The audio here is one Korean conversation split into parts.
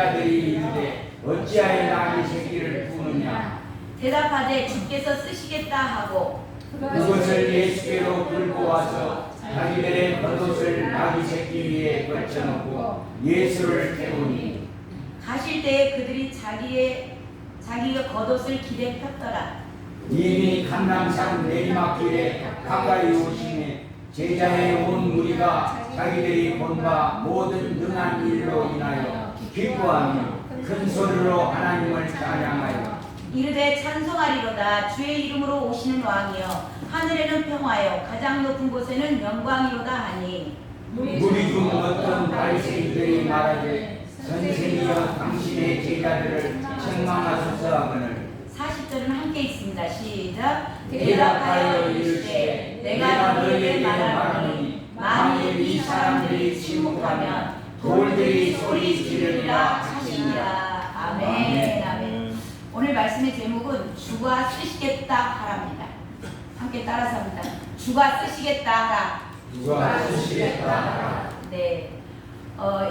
제자들이 이르되 어찌하여 나귀 새끼를 부느냐. 대답하되 주께서 쓰시겠다 하고 그것을 예수께로 끌고 와서 자기들의 겉옷을 나귀 새끼 위에 걸쳐놓고 예수를 태우니 가실 때에 그들이 자기가 겉옷을 길에 폈더라. 이미 감람산 내리막길에 가까이 오시니 제자의 온 무리가 자기들이 본 바 모든 능한 일로 인하여 기뻐하며 큰 소리로 하나님을 찬양하여 이르되 찬송하리로다. 주의 이름으로 오시는 왕이여 하늘에는 평화여 가장 높은 곳에는 영광이로다 하니 무리 중 어떤 바리새인들이 말하되 선생이여 당신의 제자들을 책망하소서 하거늘 40절은 함께 있습니다. 시작. 대답하여 이르시되 내가 너희에게 말하노니 만일 이 사람들이 침묵하면 돌들이 소리 지르리라 하시니라. 아멘. 아멘. 오늘 말씀의 제목은 주가 쓰시겠다 하랍니다. 함께 따라서 합니다. 주가 쓰시겠다 하라. 누가 쓰시겠다 하라. 네.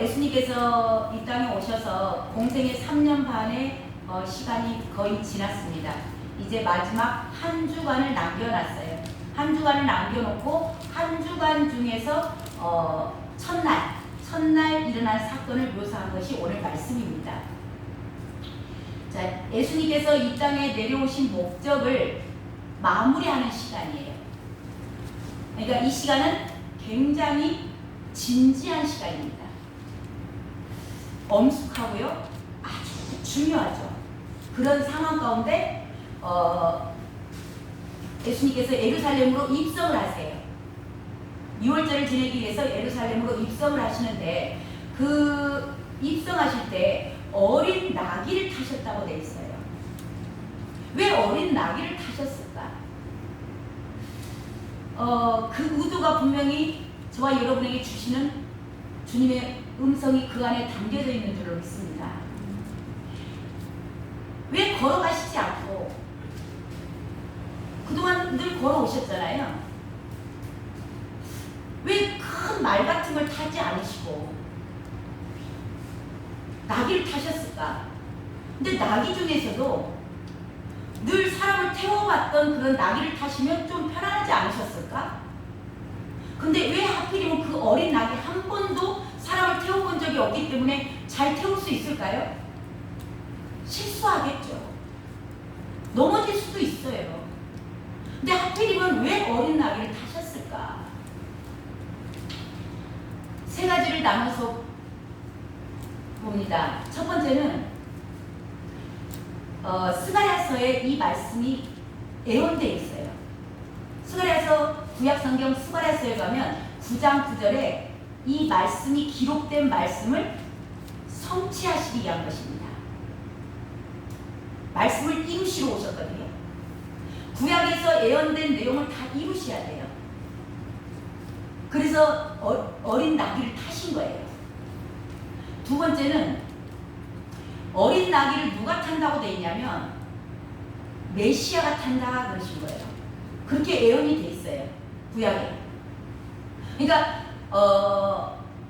예수님께서 이 땅에 오셔서 공생의 3년 반의 시간이 거의 지났습니다. 이제 마지막 한 주간을 남겨놨어요. 한 주간을 남겨놓고 한 주간 중에서 첫날 일어난 사건을 묘사한 것이 오늘 말씀입니다. 자, 예수님께서 이 땅에 내려오신 목적을 마무리하는 시간이에요. 그러니까 이 시간은 굉장히 진지한 시간입니다. 엄숙하고요, 아주 중요하죠. 그런 상황 가운데 예수님께서 예루살렘으로 입성을 하세요. 6월절을 지내기 위해서 예루살렘으로 입성을 하시는데 그 입성하실 때 어린 나귀를 타셨다고 되어 있어요. 왜 어린 나귀를 타셨을까? 그 의도가 분명히 저와 여러분에게 주시는 주님의 음성이 그 안에 담겨져 있는 줄로 믿습니다. 왜 걸어가시지 않고 그동안 늘 걸어오셨잖아요. 왜 큰 말 같은 걸 타지 않으시고 나귀를 타셨을까? 근데 나귀 중에서도 늘 사람을 태워왔던 그런 나귀를 타시면 좀 편안하지 않으셨을까? 근데 왜 하필이면 그 어린 나귀 한 번도 사람을 태워본 적이 없기 때문에 잘 태울 수 있을까요? 실수하겠죠. 넘어질 수도 있어요. 근데 하필이면 왜 어린 나귀를 타셨을까? 세 가지를 나눠서 봅니다. 첫 번째는 스가랴서에 이 말씀이 애원되어 있어요. 스가랴서 구약성경 스가랴서에 가면 9장 9절에 이 말씀이 기록된 말씀을 성취하시기 위한 것입니다. 말씀을 이루시러 오셨거든요. 구약에서 예언된 내용을 다 이루셔야 돼요. 그래서 어린 나귀를 타신 거예요. 두 번째는 어린 나귀를 누가 탄다고 되어 있냐면 메시아가 탄다 그러신 거예요. 그렇게 예언이 돼 있어요. 구약에. 그러니까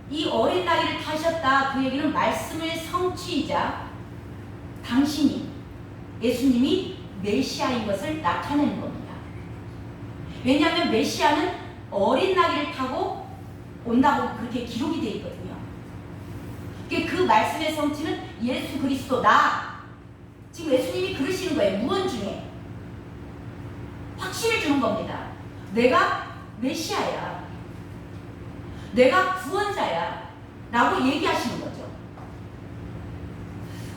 이 어린 나귀를 타셨다 그 얘기는 말씀의 성취이자 당신이 예수님이 메시아인 것을 나타내는 겁니다. 왜냐하면 메시아는 어린 나귀를 타고 온다고 그렇게 기록이 되어 있거든요. 그 말씀의 성취는 예수 그리스도다. 지금 예수님이 그러시는 거예요. 무언 중에 확신을 주는 겁니다. 내가 메시아야. 내가 구원자야. 라고 얘기하시는 거죠.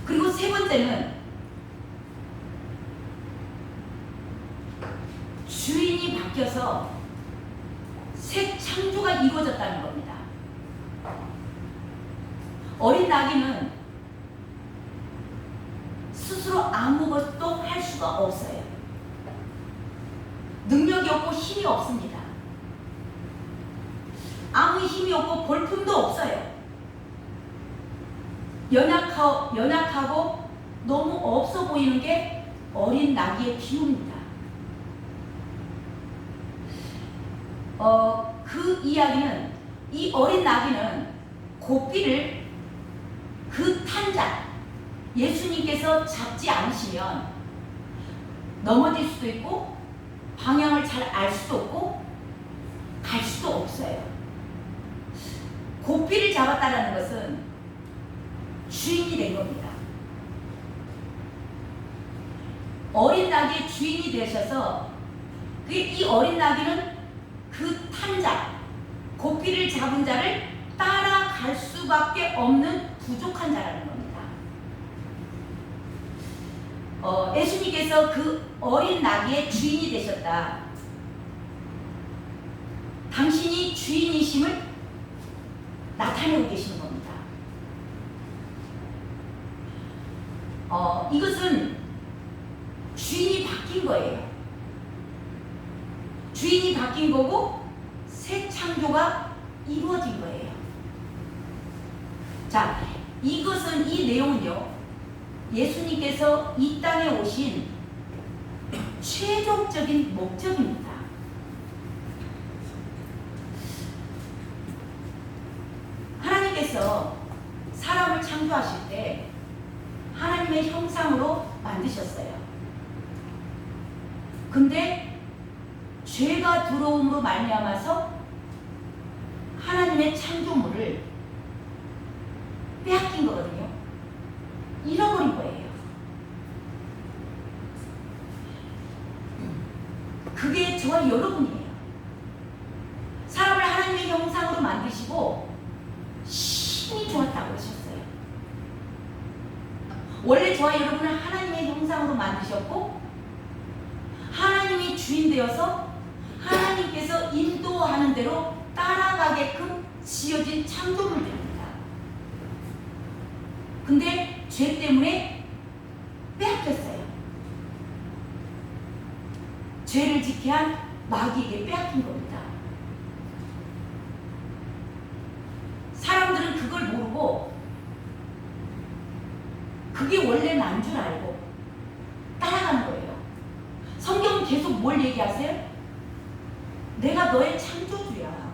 그리고 세 번째는 주인이 바뀌어서 새 창조가 이루어졌다는 겁니다. 어린 나귀는 스스로 아무것도 할 수가 없어요. 능력이 없고 힘이 없습니다. 아무 힘이 없고 볼품도 없어요. 연약하고 너무 없어 보이는 게 어린 나귀의 비유입니다. 그 이야기는 이 어린 나귀는 고삐를 그 탄자 예수님께서 잡지 않으시면 넘어질 수도 있고 방향을 잘 알 수도 없고 갈 수도 없어요. 고삐를 잡았다는 것은 주인이 된 겁니다. 어린 나귀의 주인이 되셔서 이 어린 나귀는 그 탄 자, 고삐를 잡은 자를 따라갈 수밖에 없는 부족한 자라는 겁니다. 예수님께서 그 어린 나귀의 주인이 되셨다. 당신이 주인이심을 나타내고 계시는 겁니다. 이것은 주인이 바뀐 거예요. 주인이 바뀐 거고 새 창조가 이루어진 거예요. 자, 이것은 이 내용은요, 예수님께서 이 땅에 오신 최종적인 목적입니다. 하나님께서 사람을 창조하실 때 하나님의 형상으로 만드셨어요. 근데 죄가 들어옴으로 말미암아서 하나님의 창조물을 빼앗긴 거거든요. 잃어버린 거예요. 그게 저와 여러분이에요. 사람을 하나님의 형상으로 만드시고 신이 좋았다고 하셨어요. 원래 저와 여러분은 하나님의 형상으로 만드셨고 하나님이 주인 되어서 하나님께서 인도하는 대로 따라가게끔 지어진 창조물들입니다. 근데 죄 때문에 빼앗겼어요. 죄를 지게 한 마귀에게 빼앗긴 겁니다. 사람들은 그걸 모르고 그게 원래 난 줄 알고 따라가는 거예요. 성경은 계속 뭘 얘기하세요? 내가 너의 창조주야.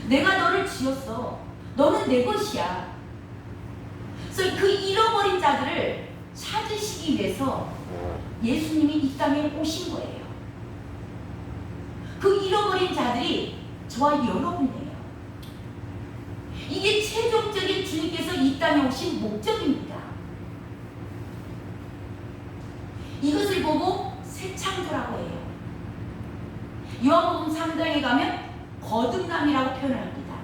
내가 너를 지었어. 너는 내 것이야. 그래서 그 잃어버린 자들을 찾으시기 위해서 예수님이 이 땅에 오신 거예요. 그 잃어버린 자들이 저와 여러분이에요. 이게 최종적인 주님께서 이 땅에 오신 목적입니다. 이것을 보고 새 창조라고 해요. 요한복음 3장에 가면 거듭남이라고 표현을 합니다.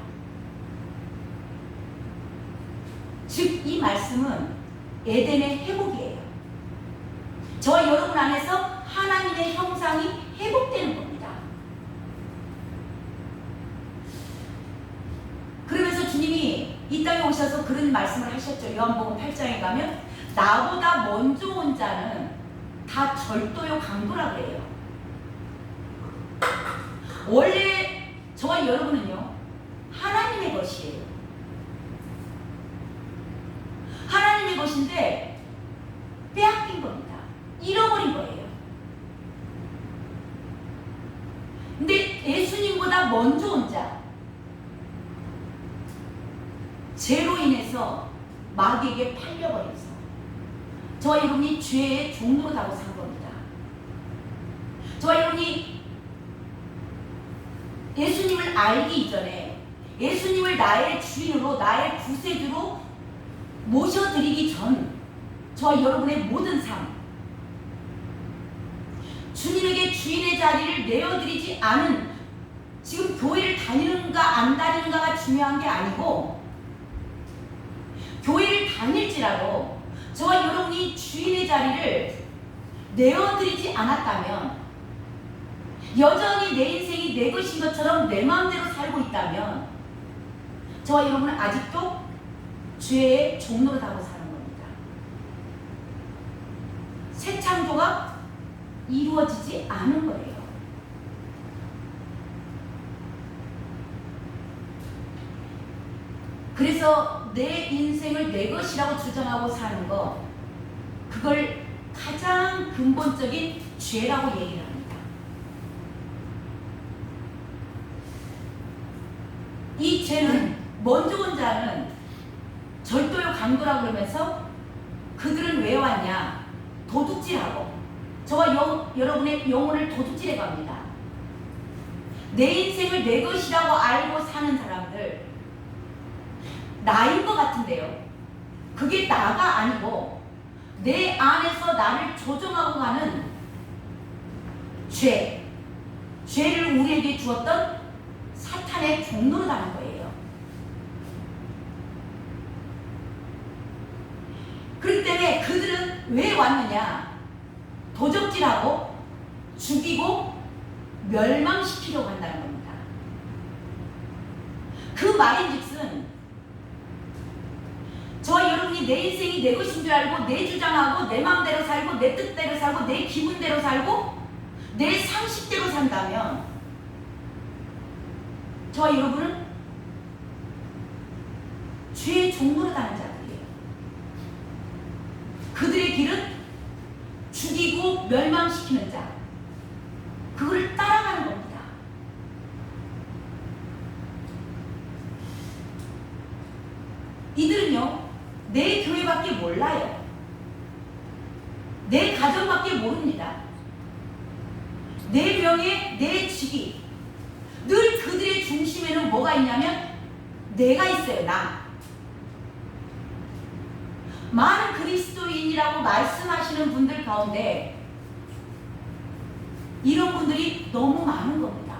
즉 이 말씀은 에덴의 회복이에요. 저와 여러분 안에서 하나님의 형상이 회복되는 겁니다. 그러면서 주님이 이 땅에 오셔서 그런 말씀을 하셨죠. 요한복음 8장에 가면 나보다 먼저 온 자는 다 절도요 강도라 그래요. 원래 저와 여러분은요 하나님의 것이에요. 하나님의 것인데 빼앗긴 겁니다. 잃어버린 거예요. 근데 예수님보다 먼저 온 자, 죄로 인해서 마귀에게 팔려버려서 저와 여러분이 죄의 종로로 다고 산 겁니다. 저와 여러분이 예수님을 알기 이전에 예수님을 나의 주인으로 나의 구세주로 모셔드리기 전 저와 여러분의 모든 삶, 주님에게 주인의 자리를 내어드리지 않은, 지금 교회를 다니는가 안 다니는가가 중요한 게 아니고 교회를 다닐지라도 저와 여러분이 주인의 자리를 내어드리지 않았다면, 여전히 내 인생이 내 것인 것처럼 내 마음대로 살고 있다면 저와 여러분은 아직도 죄의 종로로 다고 사는 겁니다. 새 창조가 이루어지지 않은 거예요. 그래서 내 인생을 내 것이라고 주장하고 사는 거, 그걸 가장 근본적인 죄라고 얘기를 합니다. 이 죄는 먼저 온 자는 절도요 강도라고 그러면서 그들은 왜 왔냐? 도둑질하고 저와 여러분의 영혼을 도둑질해 갑니다. 내 인생을 내 것이라고 알고 사는 사람들, 나인 것 같은데요. 그게 나가 아니고 내 안에서 나를 조정하고 가는 죄를 우리에게 주었던 사탄의 종노릇하는 거예요. 그렇기 때문에 그들은 왜 왔느냐? 도적질하고 죽이고 멸망시키려고 한다는 겁니다. 그 말인즉슨 저와 여러분이 내 인생이 내 것인 줄 알고 내 주장하고 내 마음대로 살고 내 뜻대로 살고 내 기분대로 살고 내 상식대로 산다면 저와 여러분은 죄의 종로를 다는 자들이에요. 그들의 길은 죽이고 멸망시키는 자, 그거를 따라가는 겁니다. 이들은요, 내 교회밖에 몰라요. 내 가정밖에 모릅니다. 내 명예, 내 직위. 늘 그들의 중심에는 뭐가 있냐면 내가 있어요. 나. 많은 그리스도인이라고 말씀하시는 분들 가운데 이런 분들이 너무 많은 겁니다.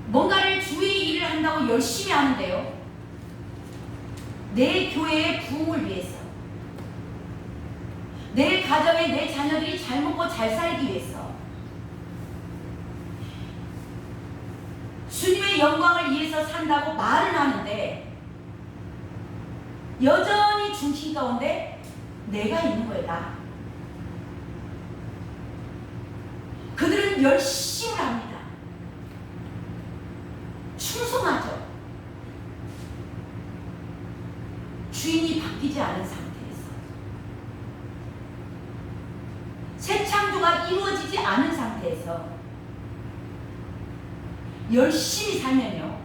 뭔가를 주의 일을 한다고 열심히 하는데요. 내 교회의 부흥을 위해서, 내 가정에 내 자녀들이 잘 먹고 잘 살기 위해서, 주님의 영광을 위해서 산다고 말을 하는데 여전히 중심 가운데 내가 있는 거예요. 나. 그들은 열심히 합니다. 충성하죠. 주인이 바뀌지 않은 상태에서, 새 창조가 이루어지지 않은 상태에서 열심히 살면요,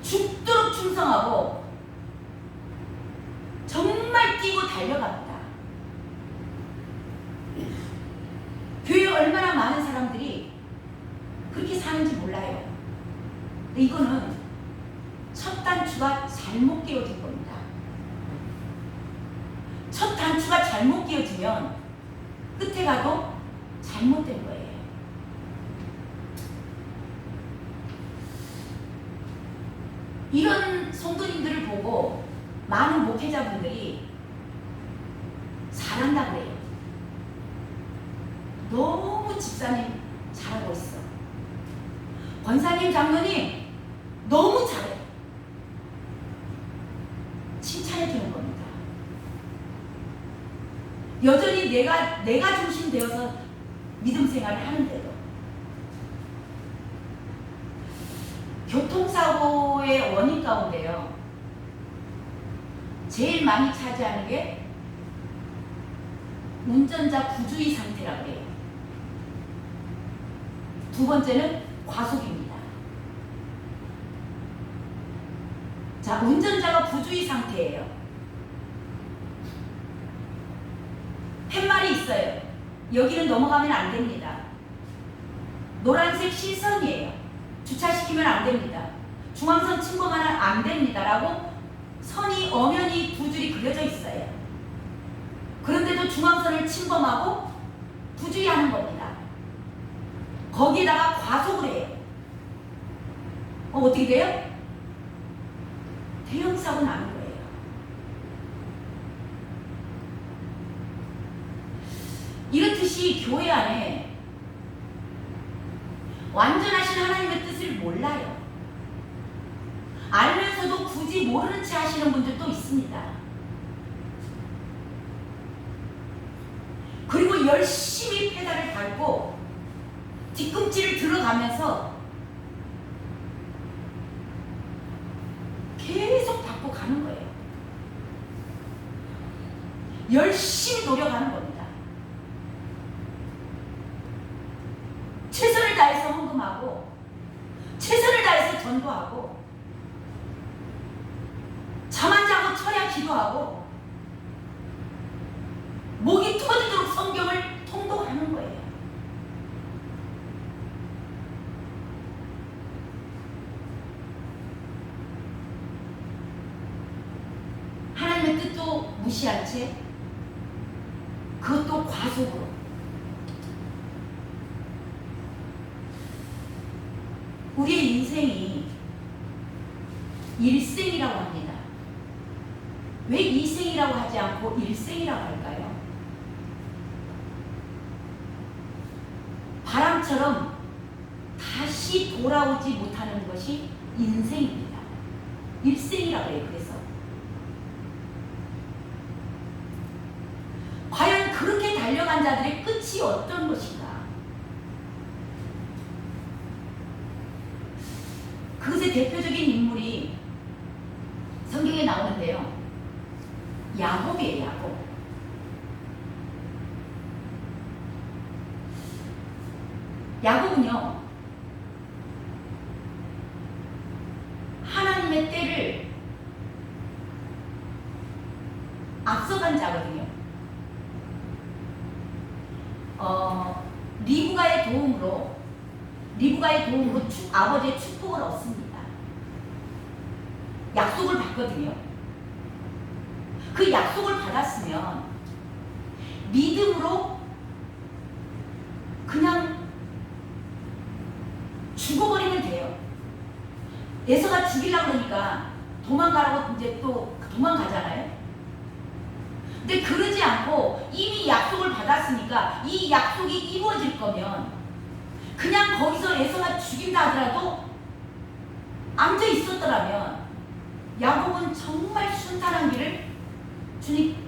죽도록 충성하고 정말 뛰고 달려갑니다. 교회에 얼마나 많은 사람들이 그렇게 사는지 몰라요. 근데 이거는 첫 단추가 잘못 끼워진 겁니다. 첫 단추가 잘못 끼워지면 끝에 가도 잘못된 거예요. 이런 성도님들을 보고 많은 목회자분들이 잘한다 그래요. 너무 집사님 잘하고 있어. 권사님, 장로님 너무 잘해. 칭찬해 주는 겁니다. 여전히 내가 중심되어서 믿음 생활을 하는데도 교통사고의 원인 가운데요, 제일 많이 차지하는 게 운전자 부주의 상태라고 해요. 두 번째는 과속입니다. 자, 운전자가 부주의 상태예요. 팻말이 있어요. 여기는 넘어가면 안 됩니다. 노란색 시선이에요. 주차시키면 안 됩니다. 중앙선 침범하면 안 됩니다. 라고 선이 엄연히 두 줄이 그려져 있어요. 그런데도 중앙선을 침범하고 부주의하는 겁니다. 거기다가 과속을 해요. 어떻게 돼요? 대형 사고 나는 거예요. 이렇듯이 교회 안에 완전하신 하나님의 뜻을 몰라요. 알면서도 굳이 모르는 채 하시는 분들도 있습니다. 그리고 열심히 페달을 밟고 뒤꿈치를 들어가면서 계속 밟고 가는 거예요. 열심히 노력하는 겁니다. 최선을 다해서 헌금하고 최선을 다해서 전도하고 잠 안 자고 철야 기도하고 목이 터지도록 성경을 통독하는 거예요. 하나님의 뜻도 무시한 채 그것도 과속으로 우리의 인생이 일생이라고 합니다. 왜 이생이라고 하지 않고 일생이라고 할까요? 바람처럼 다시 돌아오지 못하는 것이 인생입니다. 일생이라고 해요. 그래서 과연 그렇게 달려간 자들의 끝이 어떤 것인가? 그것의 대표적인 인물이 성경에 나오는데요. 야곱이에요. 야곱. 야곱은요, 하나님의 때를 앞서간 자거든요. 리브가의 도움으로 아버지의 축복을 얻습니다. 약속을 받거든요. 그 약속을 받았으면 믿음으로 그냥 죽어버리면 돼요. 에서가 죽이려고 그러니까 도망가라고 이제 또 도망가잖아요. 근데 그러지 않고 이미 약속을 받았으니까 이 약속이 이루어질 거면 그냥 거기서 에서가 죽인다 하더라도 앉아 있었더라면 야곱은 정말 순탄한 길을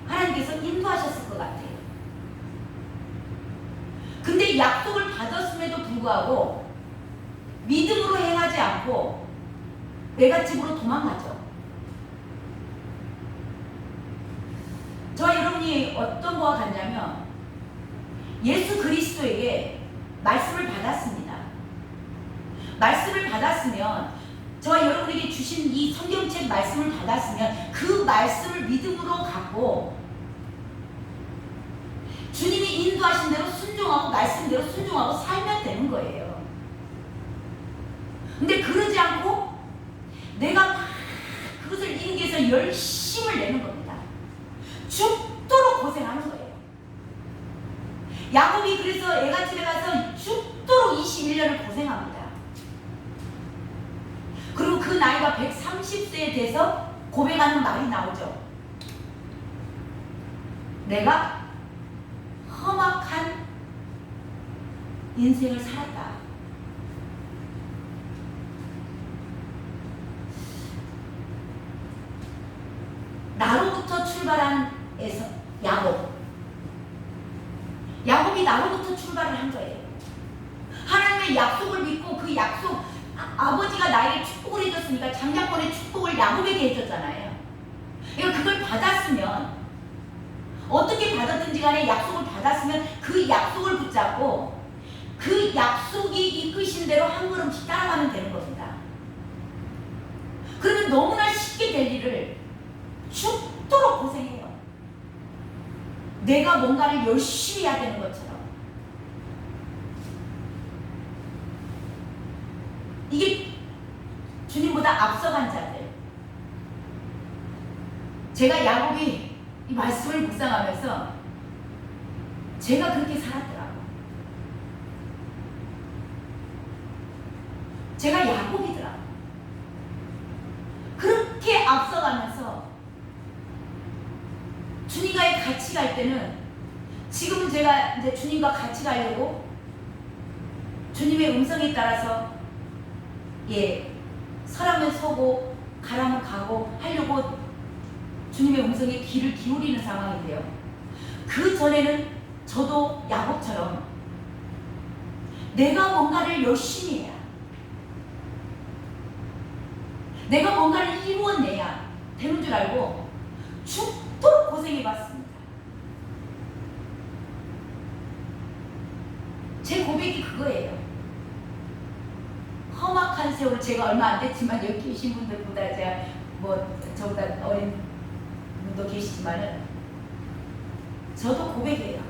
하나님께서 인도하셨을 것 같아요. 근데 약속을 받았음에도 불구하고 믿음으로 행하지 않고 외갓집으로 도망가죠. 저와 여러분이 어떤 거와 같냐면 예수 그리스도에게 말씀을 받았습니다. 말씀을 받았으면 저와 여러분에게 주신 이 성경책 말씀을 받았으면 그 말씀을 믿음으로 갖고 주님이 인도하신 대로 순종하고 말씀대로 순종하고 살면 되는 거예요. 근데 그러지 않고 내가 막 그것을 이루기 위해서 열심을 내는 겁니다. 죽도록 고생하는 거예요. 야곱이 그래서 애갓집에 가서 죽도록 21년을 고생합니다. 그리고 그 나이가 130세에 돼서 고백하는 말이 나오죠. 내가 험악한 인생을 살았다. 나로부터 출발한 야곱이 나로부터 출발을 한 거예요. 하나님의 약속을 믿고 그 약속, 아버지가 나에게 축복을 해줬으니까 장자권의 축복을 야곱에게 해줬잖아요. 그러니까 그걸 받았으면 어떻게 받았든지 간에 약속을 받았으면 그 약속을 붙잡고 그 약속이 이끄신 대로 한 걸음씩 따라가면 되는 겁니다. 그러면 너무나 쉽게 될 일을 죽도록 고생해요. 내가 뭔가를 열심히 해야 되는 것처럼. 이게 주님보다 앞서간 자들. 제가 야곱이 이 말씀을 묵상하면서 제가 그렇게 살았더라고요. 제가 야곱이더라고요. 그렇게 앞서가면서 주님과의 같이 갈 때는 지금은 제가 이제 주님과 같이 가려고 주님의 음성에 따라서 서라면 서고 가라면 가고 하려고 주님의 음성에 귀를 기울이는 상황인데요. 그 전에는 저도 야곱처럼 내가 뭔가를 열심히 해야, 내가 뭔가를 이루어내야 되는 줄 알고 죽도록 고생해봤습니다. 제 고백이 그거예요. 험악한 세월을 제가 얼마 안 됐지만 여기 계신 분들보다 제가 뭐 저보다 어린 분도 계시지만은 저도 고백해요.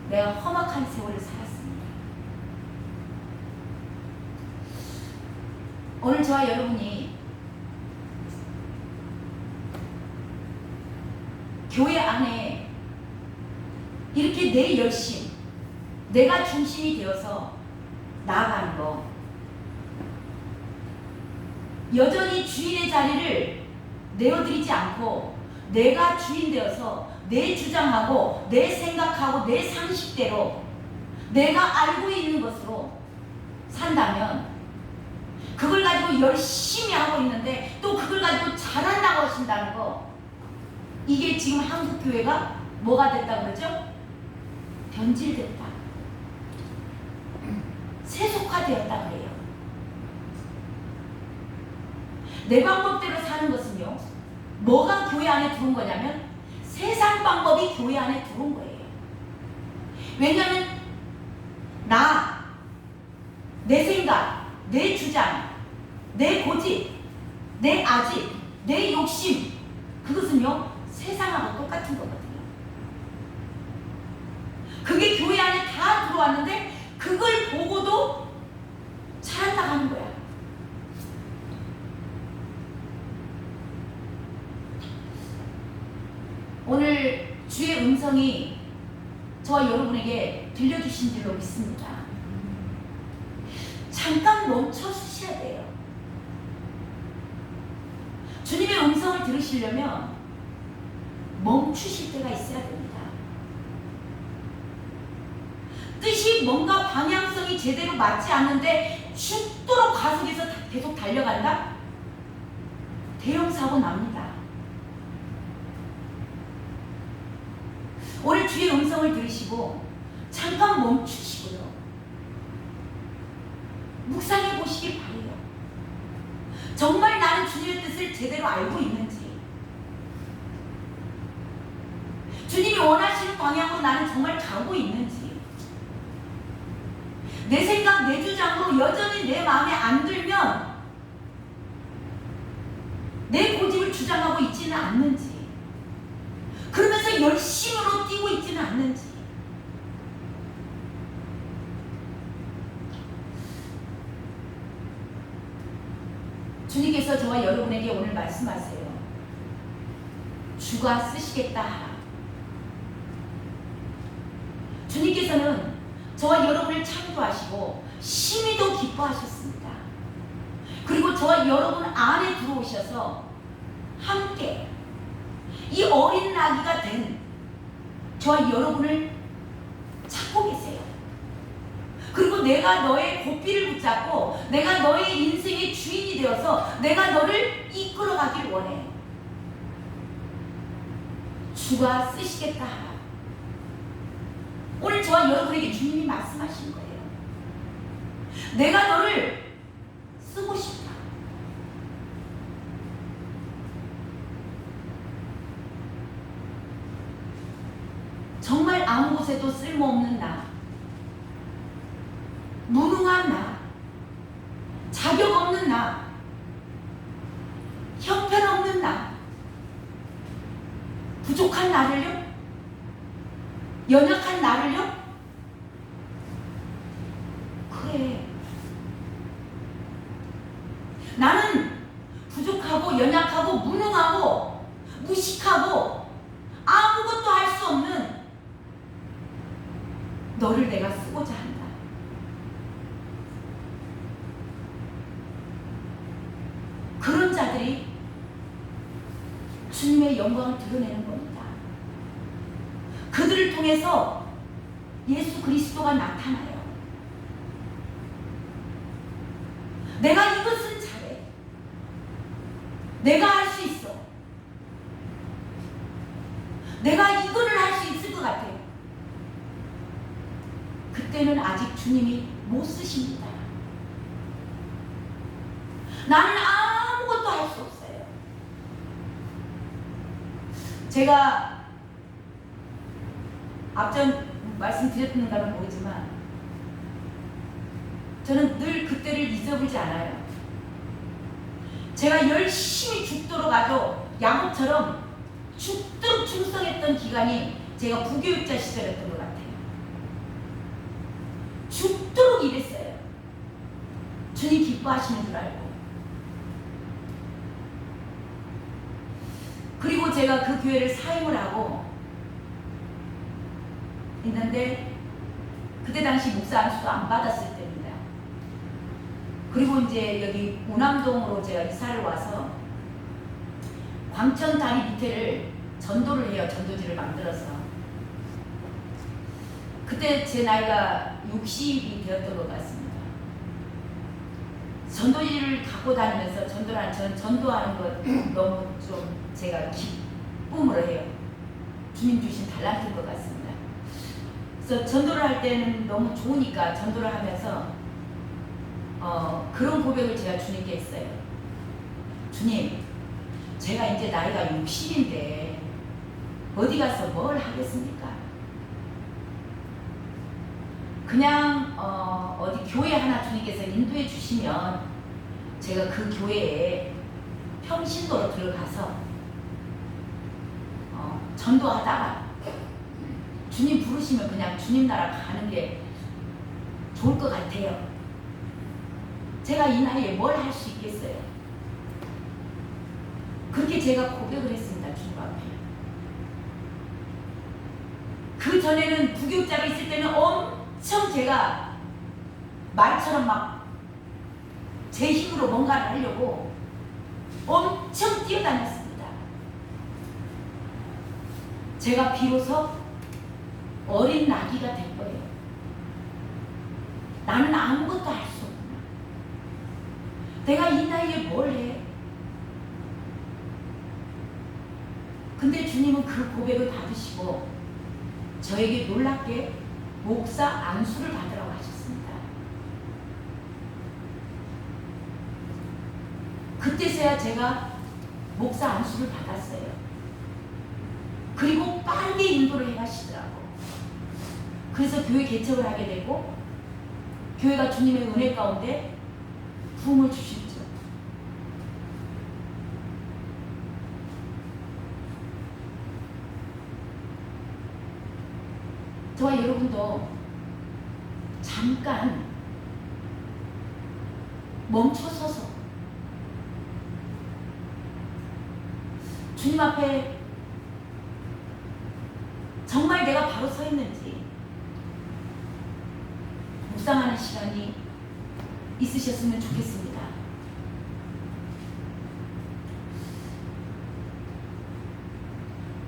내가 험악한 세월을 살았습니다. 오늘 저와 여러분이 교회 안에 이렇게 내 열심, 내가 중심이 되어서 나아가는 거, 여전히 주인의 자리를 내어드리지 않고 내가 주인 되어서 내 주장하고 내 생각하고 내 상식대로 내가 알고 있는 것으로 산다면, 그걸 가지고 열심히 하고 있는데 또 그걸 가지고 잘한다고 하신다는 거, 이게 지금 한국 교회가 뭐가 됐다 그러죠? 변질됐다, 세속화되었다 그래요. 내 방법대로 사는 것은요, 뭐가 교회 안에 들어온 거냐면 세상 방법이 교회 안에 들어온 거예요. 왜냐하면 내 생각, 내 주장, 내 고집, 내 아집, 내 욕심, 그것은요 세상하고 똑같은 거거든요. 그게 교회 안에 다 들어왔는데 그걸 보고도 잘한다 하는 거야. 오늘 주의 음성이 저와 여러분에게 들려주신 줄로 믿습니다. 잠깐 멈춰 서셔야 돼요. 주님의 음성을 들으시려면 멈추실 때가 있어야 됩니다. 뜻이 뭔가 방향성이 제대로 맞지 않는데 죽도록 가속해서 계속 달려간다? 대형 사고 납니다. 오늘 주의 음성을 들으시고 잠깐 멈추시고요, 묵상해 보시기 바래요. 정말 나는 주님의 뜻을 제대로 알고 있는지, 주님이 원하시는 방향으로 나는 정말 가고 있는지, 내 생각, 내 주장으로 여전히 내 마음에 안 들면 내 고집을 주장하고 있지는 않는지, 그러면서 열심으로 뛰고 있지는 않는지. 주님께서 저와 여러분에게 오늘 말씀하세요. 주가 쓰시겠다 하라. 주님께서는 저와 여러분을 창조하시고 심히도 기뻐하셨습니다. 그리고 저와 여러분 안에 들어오셔서 함께 이 어린 나귀가 된 저와 여러분을 찾고 계세요. 그리고 내가 너의 고삐를 붙잡고 내가 너의 인생의 주인이 되어서 내가 너를 이끌어가길 원해. 주가 쓰시겠다 하라. 오늘 저와 여러분에게 주님이 말씀하신 거예요. 내가 너를 쓰고 싶다. 정말 아무 곳에도 쓸모없는 나, 무능한 나, 자격 없는 나, 형편없는 나, 부족한 나를요? 연약한 나를요? 그래, 나는 부족하고 연약하고 무능하고 무식하고 아무것도 할 수 없는 너를 내가 쓰고자 한다. 그런 자들이 주님의 영광을 드러내는 겁니다. 그들을 통해서 예수 그리스도가 나타나요. 내가 이것은 잘해. 내가 할 수 있어. 내가 이거를 할 수 있을 것 같아. 그때는 아직 주님이 못 쓰십니다. 나는 아무것도 할 수 없어요. 제가 앞전 말씀드렸는가는 모르지만 저는 늘 그때를 잊어버리지 않아요. 제가 열심히 죽도록 아주 야곱처럼 죽도록 충성했던 기간이 제가 부교육자 시절이었던 것 같아요. 죽도록 일했어요. 주님 기뻐하시는 줄 알고. 그리고 제가 그 교회를 사임을 하고 있는데 그때 당시 목사 안수도 안 받았을 때입니다. 그리고 이제 여기 우남동으로 제가 이사를 와서 광천 다리 밑에를 전도를 해요. 전도지를 만들어서. 그때 제 나이가 60이 되었던 것 같습니다. 전도지를 갖고 다니면서 전도하는 것 너무 좀 제가 기쁨으로 해요. 주님 주신 달란트인 것 같습니다. 그래서 전도를 할 때는 너무 좋으니까 전도를 하면서 그런 고백을 제가 주님께 했어요. 주님, 제가 이제 나이가 60인데 어디 가서 뭘 하겠습니까? 그냥 어디 교회 하나 주님께서 인도해 주시면 제가 그 교회에 평신도로 들어가서 전도하다가 주님 부르시면 그냥 주님 나라 가는 게 좋을 것 같아요. 제가 이 나이에 뭘 할 수 있겠어요? 그렇게 제가 고백을 했습니다. 주님 앞에. 그 전에는 부교육자가 있을 때는 엄청 제가 말처럼 막 제 힘으로 뭔가를 하려고 엄청 뛰어다녔습니다. 제가 비로소 어린 나귀가 된 거예요. 나는 아무것도 할 수 없구나. 내가 이 나이에 뭘 해? 근데 주님은 그 고백을 받으시고 저에게 놀랍게 목사 안수를 받으라고 하셨습니다. 그때서야 제가 목사 안수를 받았어요. 그리고 빠르게 인도를 해가시더라고. 그래서 교회 개척을 하게 되고 교회가 주님의 은혜 가운데 부흥을 주셨죠. 저와 여러분도 잠깐 멈춰서서 주님 앞에 정말 내가 바로 서 있는지 묵상하는 시간이 있으셨으면 좋겠습니다.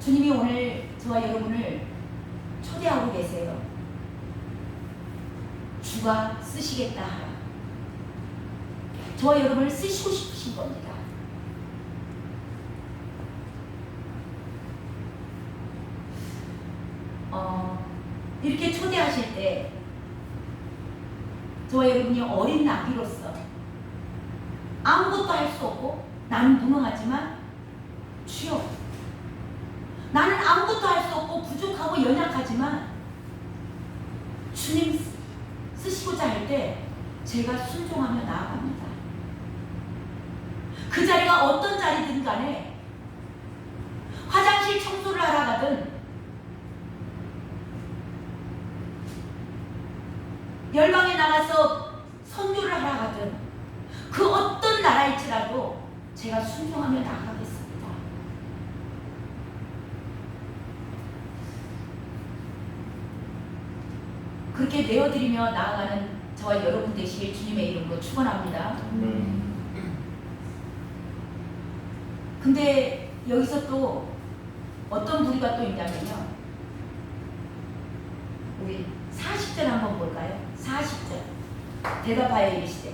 주님이 오늘 저와 여러분을 초대하고 계세요. 주가 쓰시겠다 하라. 저와 여러분을 쓰시고 싶으신 겁니다. 이렇게 초대하실 때 저와 여러분이 어린 나귀로서 아무것도 할 수 없고 나는 무능하지만 주여, 나는 아무것도 할 수 없고 부족하고 연약하지만 주님 쓰시고자 할 때 제가 순종하며 나아갑니다. 그 자리가 어떤 자리든 간에 화장실 청소를 하러 가든 열방에 나가서 선교를 하러 가든 그 어떤 나라일지라도 제가 순종하며 나아가겠습니다. 그렇게 내어드리며 나아가는 저와 여러분 되시길 주님의 이름으로 축원합니다. 근데 여기서 또 어떤 부류가 또 있냐면요, 우리 40절 한번 볼까요? 40절. 대답하여 이르시되,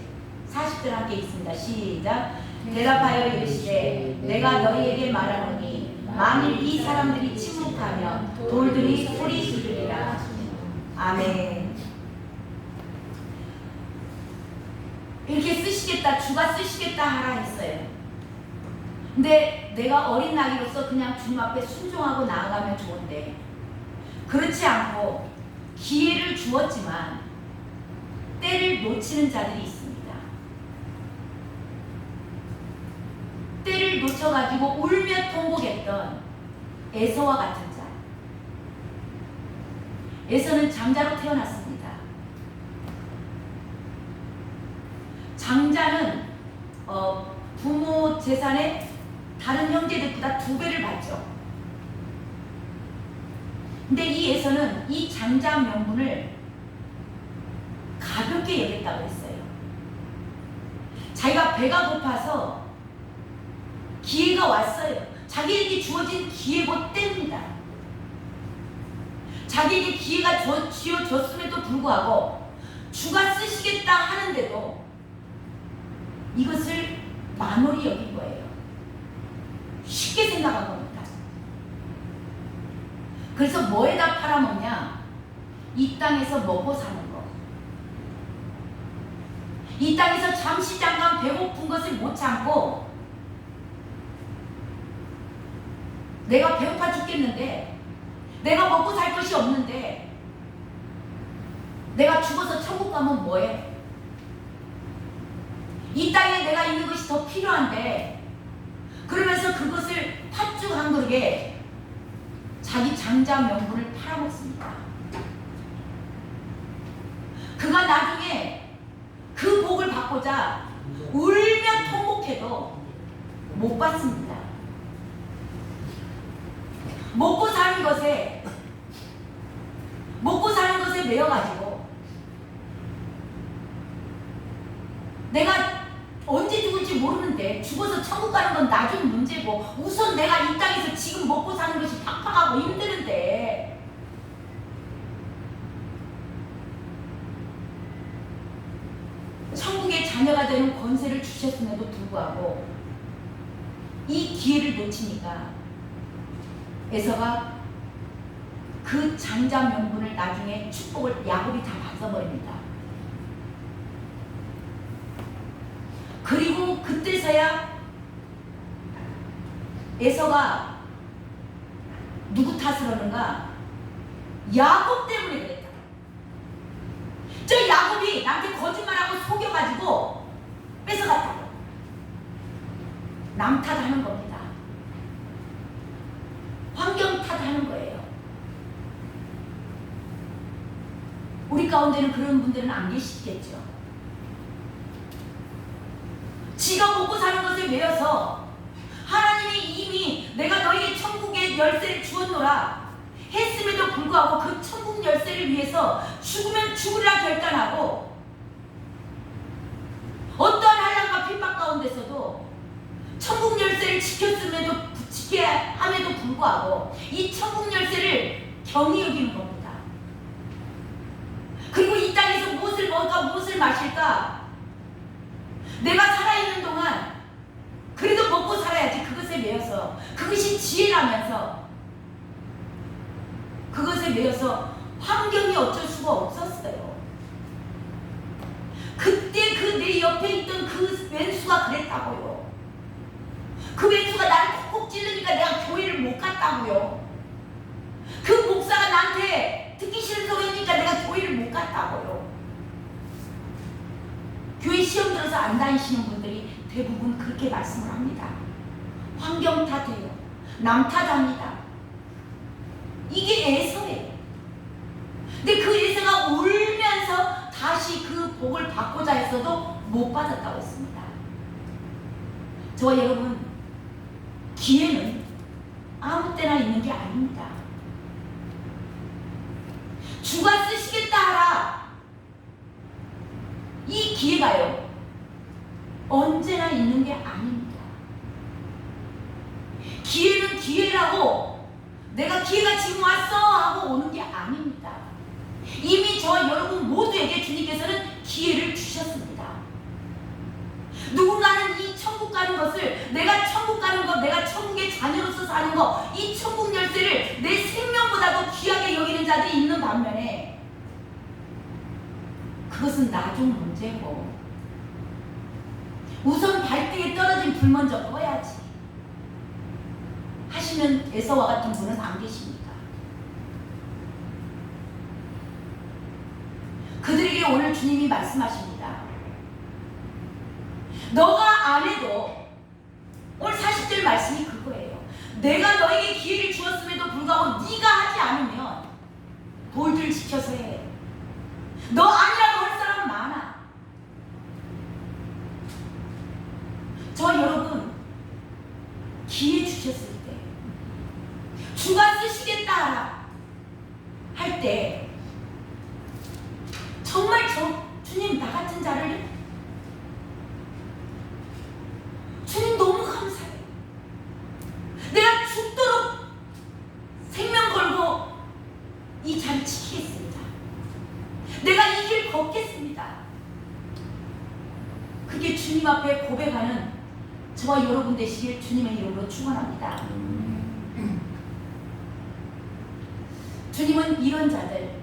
40절 함께 있습니다. 시작. 대답하여 이르시되 내가 너희에게 말하노니 만일 이 사람들이 침묵하면 돌들이 소리 지르리라. 아멘. 이렇게 쓰시겠다, 주가 쓰시겠다 하라 했어요. 근데 내가 어린 나귀로서 그냥 주님 앞에 순종하고 나아가면 좋은데 그렇지 않고 기회를 주었지만 때를 때를 놓치는 자들이 있습니다. 때를 놓쳐가지고 울며 통곡했던 에서와 같은 자. 에서는 장자로 태어났습니다. 장자는 부모 재산에 다른 형제들보다 2배를 받죠. 근데 이 에서는 이 장자 명분을 가볍게 여겼다고 했어요. 자기가 배가 고파서 기회가 왔어요. 자기에게 주어진 기회고 때입니다. 자기에게 기회가 쥐어졌음에도 불구하고 주가 쓰시겠다 하는데도 이것을 만홀히 여긴 거예요. 쉽게 생각한 겁니다. 그래서 뭐에다 팔아먹냐? 이 땅에서 먹고 사는 거. 이 땅에서 잠시 잠깐 배고픈 것을 못 참고 내가 배고파 죽겠는데, 내가 먹고 살 것이 없는데 내가 죽어서 천국 가면 뭐해? 이 땅에 내가 있는 것이 더 필요한데, 그러면서 그것을 팥죽 한 그릇에 자기 장자 명분을 팔아먹습니다. 그가 나중에 그 복을 받고자 울며 통곡해도 못 받습니다. 먹고 사는 것에 매여가지고 내가 언제 죽을지 모르는데 죽어서 천국 가는 건 나중 문제고, 우선 내가 이 땅에서 지금 먹고 사는 것이 팍팍하고 힘드는데 천국의 자녀가 되는 권세를 주셨음에도 불구하고 이 기회를 놓치니까 에서가 그 장자 명분을 나중에 축복을 야곱이 다 받아버립니다. 그리고 그때서야 에서가 누구 탓을 하는가? 야곱 때문에 그랬다. 저 야곱이 나한테 거짓말하고 속여가지고 뺏어갔다고. 남 탓하는 겁니다. 환경 탓하는 거예요. 우리 가운데는 그런 분들은 안 계시겠죠. 지가 먹고 사는 것에 매여서 하나님이 이미 내가 너에게 천국의 열쇠를 주었노라 했음에도 불구하고 그 천국 열쇠를 위해서 죽으면 죽으리라 결단하고 어떠한 한란과 핍박 가운데서도 천국 열쇠를 지켜야 함에도 불구하고 이 천국 열쇠를 경히 여기는 겁니다. 그리고 이 땅에서 무엇을 먹을까 무엇을 마실까, 내가 살아있는 동안 그래도 먹고 살아야지, 그것에 매여서 그것이 지혜라면서 그것에 매여서 환경이 어쩔 수가 없었어요. 그때 그 내 옆에 있던 그 왼수가 그랬다고요. 그 왼수가 나를 콕콕 찌르니까 내가 교회를 못 갔다고요. 그 목사가 나한테 듣기 싫은 소리 하니까 내가 교회를 못 갔다고요. 교회 시험 들어서 안 다니시는 분들이 대부분 그렇게 말씀을 합니다. 환경 탓해요. 남 탓합니다. 이게 에서예요. 근데 그 에서가 울면서 다시 그 복을 받고자 했어도 못 받았다고 했습니다. 저와 여러분, 기회는 아무 때나 있는 게 아닙니다. 주가 쓰시겠다 하라. 이 기회가요, 언제나 있는 게 아닙니다. 기회는 기회라고 내가 기회가 지금 왔어 하고 오는 게 아닙니다. 이미 저와 여러분 모두에게 주님께서는 기회를 주셨습니다. 누군가는 이 천국 가는 것을, 내가 천국 가는 것, 내가 천국의 자녀로서 사는 것, 이 천국 열쇠를 내 생명보다도 귀하게 여기는 자들이 있는 반면에 그것은 나중 문제고, 우선 발등에 떨어진 불 먼저 꺼야지 하시는 에서와 같은 분은 안 계십니다. 그들에게 오늘 주님이 말씀하십니다. 너가 안 해도, 오늘 40절 말씀이 그거예요. 내가 너에게 기회를 주었음에도 불구하고 네가 하지 않으면 돌들 지켜서 해. 너 아니라도 할 사람 많아. 저 여러분, 기회 주셨을 때, 주가 쓰시겠다 할 때 정말 주님 나 같은 자를, 주님 너무 감사해요. 내가 죽도록 생명 걸고 이 자리 지키겠습니다. 내가 이 길 걷겠습니다. 그게 주님 앞에 고백하는 저와 여러분 되시길 주님의 이름으로 축원합니다. 주님은 이런 자들,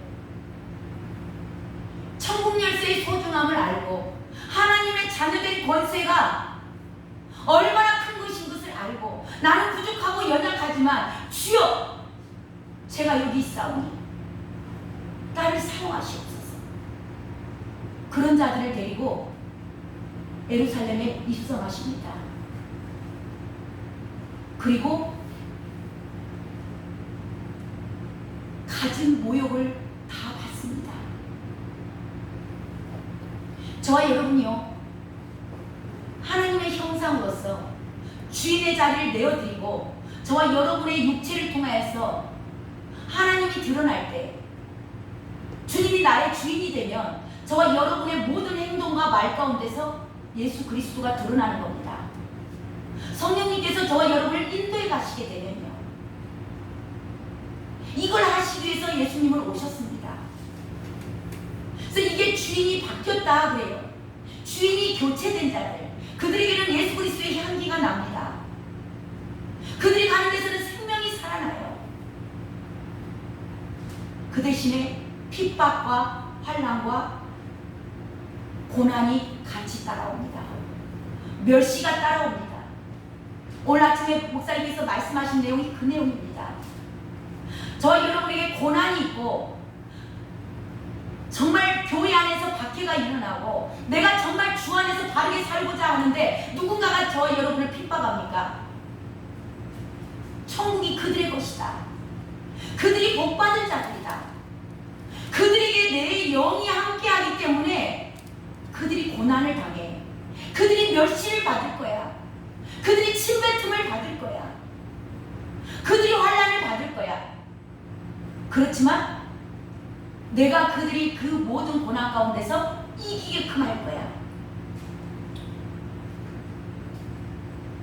천국 열쇠의 소중함을 알고 하나님의 자녀된 권세가 얼마나 큰 것인 것을 알고 나는 부족하고 연약하지만 주여 제가 여기 있사오니 나를 사용하시옵소서. 그런 자들을 데리고 예루살렘에 입성하십니다. 그리고 갖은 모욕을 다 받습니다. 저와 여러분이요, 하나님의 형상으로서 주인의 자리를 내어드리고 저와 여러분의 육체를 통하여서 하나님이 드러날 때, 주님이 나의 주인이 되면 저와 여러분의 모든 행동과 말 가운데서 예수 그리스도가 드러나는 겁니다. 성령님께서 저와 여러분을 인도해 가시게 되면요, 이걸 하시기 위해서 예수님을 오셨습니다. 그래서 이게 주인이 바뀌었다 그래요. 주인이 교체된 자들, 그들에게는 예수 그리스도의 향기가 납니다. 그들이 가는 데서는 생명이 살아나요. 그 대신에 핍박과 환난과 고난이 같이 따라옵니다. 멸시가 따라옵니다. 오늘 아침에 목사님께서 말씀하신 내용이 그 내용입니다. 저와 여러분에게 고난이 있고 정말 교회 안에서 박해가 일어나고 내가 정말 주 안에서 바르게 살고자 하는데 누군가가 저와 여러분을 핍박합니까? 천국이 그들의 것이다. 그들이 복받은 자들이다. 그들에게 내 영이 함께하기 때문에 그들이 고난을 당해. 그들이 멸시를 받을 거야. 그들이 침뱉음을 받을 거야. 그들이 환난을 받을 거야. 그렇지만 내가 그들이 그 모든 고난 가운데서 이기게끔 할 거야.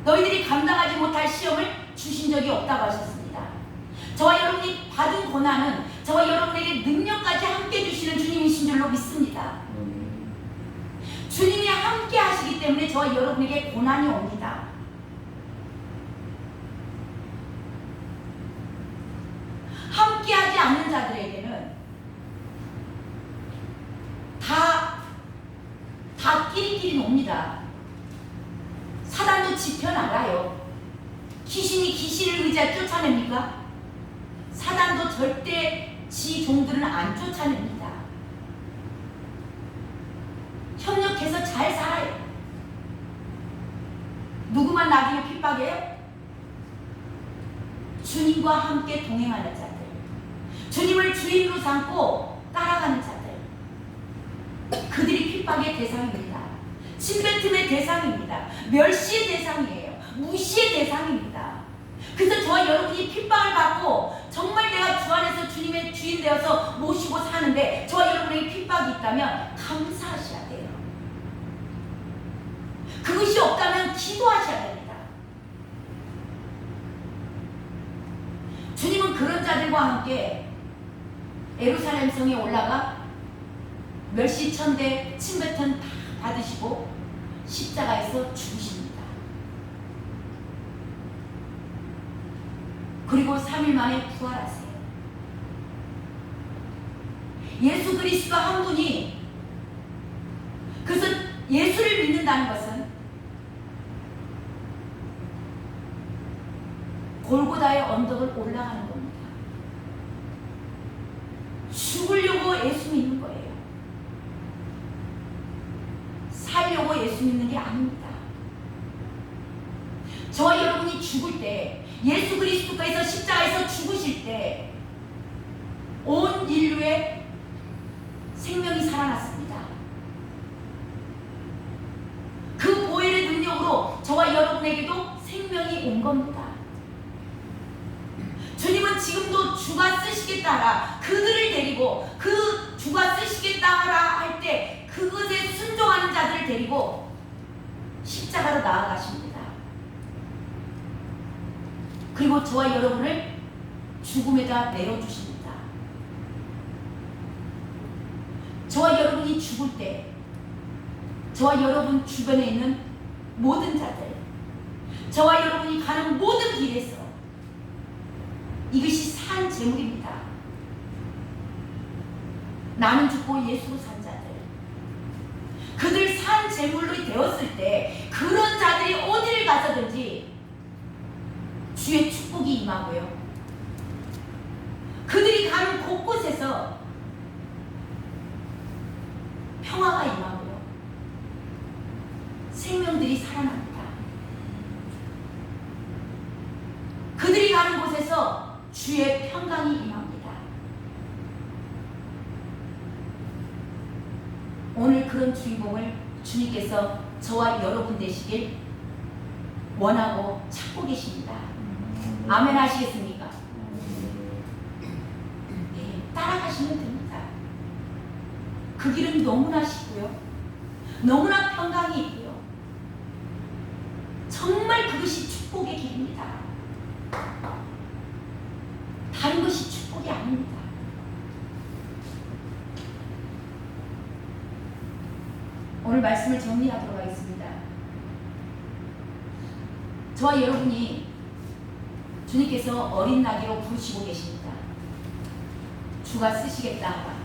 너희들이 감당하지 못할 시험을 주신 적이 없다고 하셨습니다. 저와 여러분이 받은 고난은 저와 여러분에게 능력까지 함께 주시는 주님이신 줄로 믿습니다. 주님이 함께 하시기 때문에 저와 여러분에게 고난이 옵니다. 함께 하지 않는 자들에게는 다 끼리끼리 놉니다. 사단도 지켜나가요. 귀신이 귀신을 의지해 쫓아냅니까? 사단도 절대 지 종들은 안 쫓아냅니다. 협력해서 잘 살아요. 누구만 나중에 핍박해요? 주님과 함께 동행하는 자들, 주님을 주인으로 삼고 따라가는 자들, 그들이 핍박의 대상입니다. 침뱉음의 대상입니다. 멸시의 대상이에요. 무시의 대상입니다. 그래서 저와 여러분이 핍박을 받고 정말 내가 주 안에서 주님의 주인 되어서 모시고 사는데 저와 여러분에게 핍박이 있다면 감사하셔야 돼요. 그것이 없다면 기도하셔야 됩니다. 주님은 그런 자들과 함께 예루살렘 성에 올라가 멸시천대 침뱉음 다 받으시고 십자가에서 죽으십니다. 그리고 3일 만에 부활하세요. 예수 그리스도 한 분이, 그래서 예수를 믿는다는 것은 골고다의 언덕을 올라가는 겁니다. 죽으려고 예수 믿는 거예요. 살려고 예수 믿는 게 아닙니다. 저와 여러분이 죽을 때, 예수 그리스도께서 십자가에서 죽으실 때 온 인류의 생명이 살아났습니다. 그 보혈의 능력으로 저와 여러분에게도 생명이 온 겁니다. 주님은 지금도 주가 쓰시겠다 하라, 그들을 데리고 그 주가 쓰시겠다 하라 할 때 그것에 순종하는 자들을 데리고 십자가로 나아가십니다. 그리고 저와 여러분을 죽음에다 내려주십니다. 저와 여러분이 죽을 때 저와 여러분 주변에 있는 모든 자들, 저와 여러분이 가는 모든 길에서 이것이 산 제물입니다. 나는 죽고 예수로 산 자들, 그들 산 제물로 되었을 때 그런 자들이 어디를 가서든지 주의 축복이 임하고요, 그들이 가는 곳곳에서 평화가 임하고요, 생명들이 살아납니다. 그들이 가는 곳에서 주의 평강이 임합니다. 오늘 그런 주인공을 주님께서 저와 여러분 되시길 원하고 찾고 계십니다. 아멘 하시겠습니까? 네, 따라가시면 됩니다. 그 길은 너무나 쉽고요, 너무나 평강이 있고요, 정말 그것이 축복의 길입니다. 다른 것이 축복이 아닙니다. 오늘 말씀을 정리하도록 하겠습니다. 저와 여러분이 주님께서 어린 나귀로 부르시고 계십니다. 주가 쓰시겠다 하라.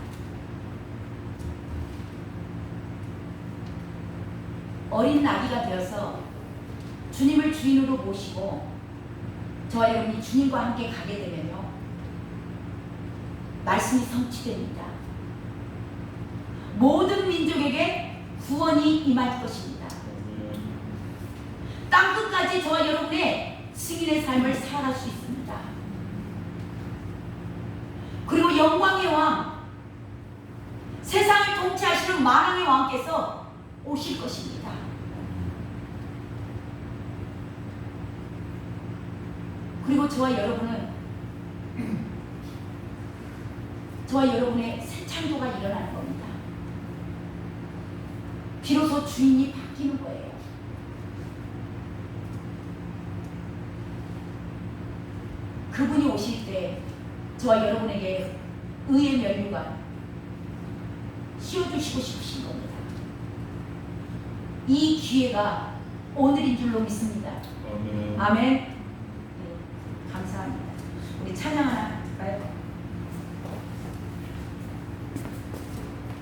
어린 나귀가 되어서 주님을 주인으로 모시고 저와 여러분이 주님과 함께 가게 되면요, 말씀이 성취됩니다. 모든 민족에게 구원이 임할 것입니다. 땅끝까지 저와 여러분의 승인의 삶을 살아갈 수 있습니다. 그리고 영광의 왕, 세상을 통치하시는 만왕의 왕께서 오실 것입니다. 그리고 저와 여러분의 새 창조가 일어나는 겁니다. 비로소 주인이 바뀌는 거예요. 그분이 오실 때 저와 여러분에게 의의 면류관 씌워주시고 싶으신 겁니다. 이 기회가 오늘인 줄로 믿습니다. 아멘. 네, 감사합니다. 우리 찬양 하나